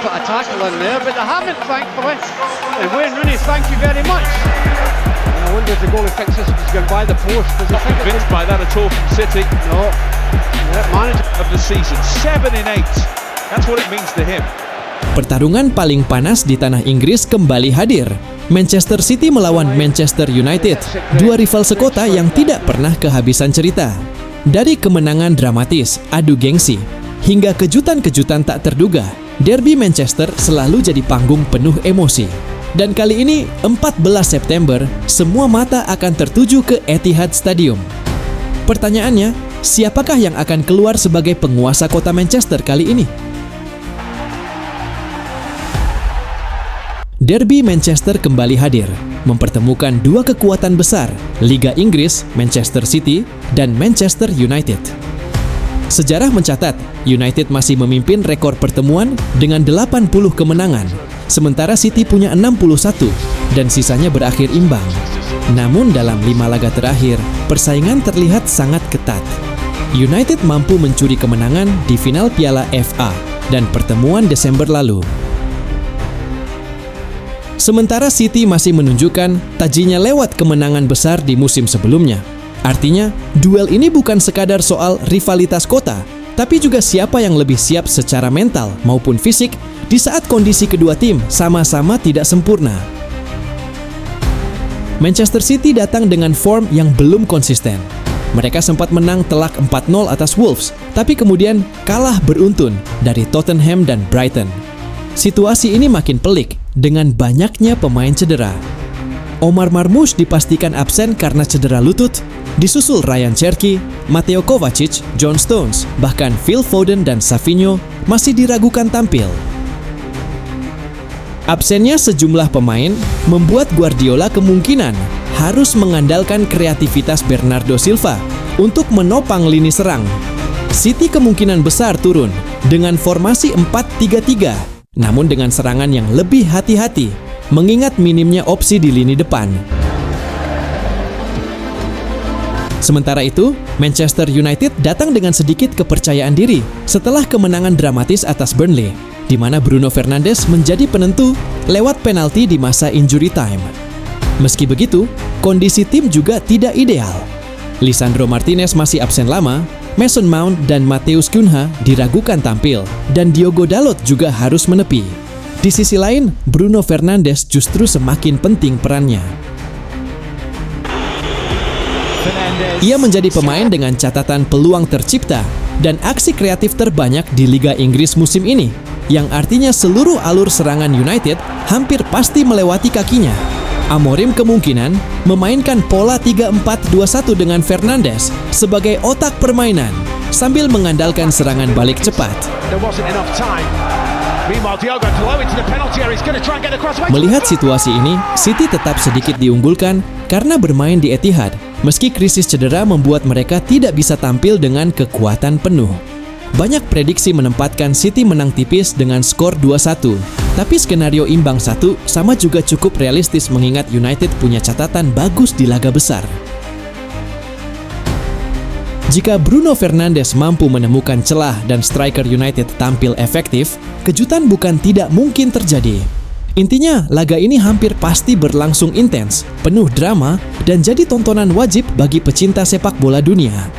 Put a tackle in there, but they haven't, thankfully. And Wayne Rooney, thank you very much. And I wonder if the goalie thinks this was going by the post. Not convinced by that at all from City. No. Yeah, manager of the season, 7 in 8. That's what it means to him. Pertarungan paling panas di tanah Inggris kembali hadir. Manchester City melawan Manchester United, dua rival sekota yang tidak pernah kehabisan cerita. Dari kemenangan dramatis, adu gengsi, hingga kejutan-kejutan tak terduga, derby Manchester selalu jadi panggung penuh emosi. Dan kali ini, 14 September, semua mata akan tertuju ke Etihad Stadium. Pertanyaannya, siapakah yang akan keluar sebagai penguasa kota Manchester kali ini? Derby Manchester kembali hadir, mempertemukan dua kekuatan besar, Liga Inggris, Manchester City, dan Manchester United. Sejarah mencatat, United masih memimpin rekor pertemuan dengan 80 kemenangan, sementara City punya 61, dan sisanya berakhir imbang. Namun dalam 5 laga terakhir, persaingan terlihat sangat ketat. United mampu mencuri kemenangan di final Piala FA dan pertemuan Desember lalu. Sementara City masih menunjukkan tajinya lewat kemenangan besar di musim sebelumnya. Artinya, duel ini bukan sekadar soal rivalitas kota, tapi juga siapa yang lebih siap secara mental maupun fisik di saat kondisi kedua tim sama-sama tidak sempurna. Manchester City datang dengan form yang belum konsisten. Mereka sempat menang telak 4-0 atas Wolves, tapi kemudian kalah beruntun dari Tottenham dan Brighton. Situasi ini makin pelik dengan banyaknya pemain cedera. Omar Marmoush dipastikan absen karena cedera lutut, disusul Ryan Cherki, Mateo Kovacic, John Stones, bahkan Phil Foden dan Savinho masih diragukan tampil. Absennya sejumlah pemain membuat Guardiola kemungkinan harus mengandalkan kreativitas Bernardo Silva untuk menopang lini serang. City kemungkinan besar turun dengan formasi 4-3-3. Namun dengan serangan yang lebih hati-hati, mengingat minimnya opsi di lini depan. Sementara itu, Manchester United datang dengan sedikit kepercayaan diri setelah kemenangan dramatis atas Burnley, di mana Bruno Fernandes menjadi penentu lewat penalti di masa injury time. Meski begitu, kondisi tim juga tidak ideal. Lisandro Martinez masih absen lama, Mason Mount dan Matheus Cunha diragukan tampil, dan Diogo Dalot juga harus menepi. Di sisi lain, Bruno Fernandes justru semakin penting perannya. Ia menjadi pemain dengan catatan peluang tercipta dan aksi kreatif terbanyak di Liga Inggris musim ini, yang artinya seluruh alur serangan United hampir pasti melewati kakinya. Amorim kemungkinan memainkan pola 3-4-2-1 dengan Fernandes sebagai otak permainan sambil mengandalkan serangan balik cepat. Melihat situasi ini, City tetap sedikit diunggulkan karena bermain di Etihad, meski krisis cedera membuat mereka tidak bisa tampil dengan kekuatan penuh. Banyak prediksi menempatkan City menang tipis dengan skor 2-1. Tapi skenario imbang 1 sama juga cukup realistis mengingat United punya catatan bagus di laga besar. Jika Bruno Fernandes mampu menemukan celah dan striker United tampil efektif, kejutan bukan tidak mungkin terjadi. Intinya, laga ini hampir pasti berlangsung intens, penuh drama, dan jadi tontonan wajib bagi pecinta sepak bola dunia.